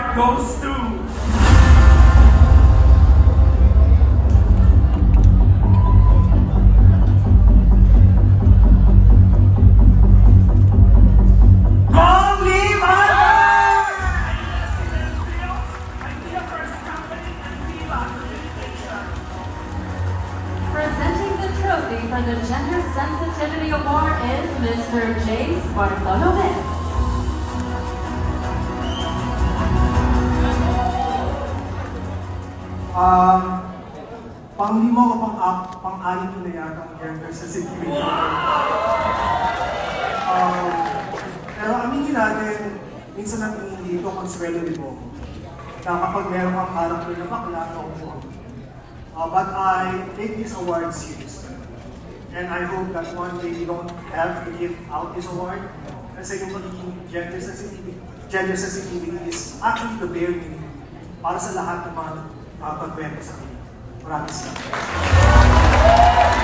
award goes to... Presenting the trophy for the Gender Sensitivity Award is Mr. James Bartolome. Pang-lima o pang-anim ko na yata ang gender sensitivity. Pero aminin natin, minsan ang tingin dito, Consuelo Libo, na kapag meron kang character na bakla, no. But I take this award seriously. And I hope that one day we don't have to give out this award. Kasi yung magiging gender sensitivity is actually the bare minimum para sa lahat ng mga pagkwento sa akin. Maraming salamat.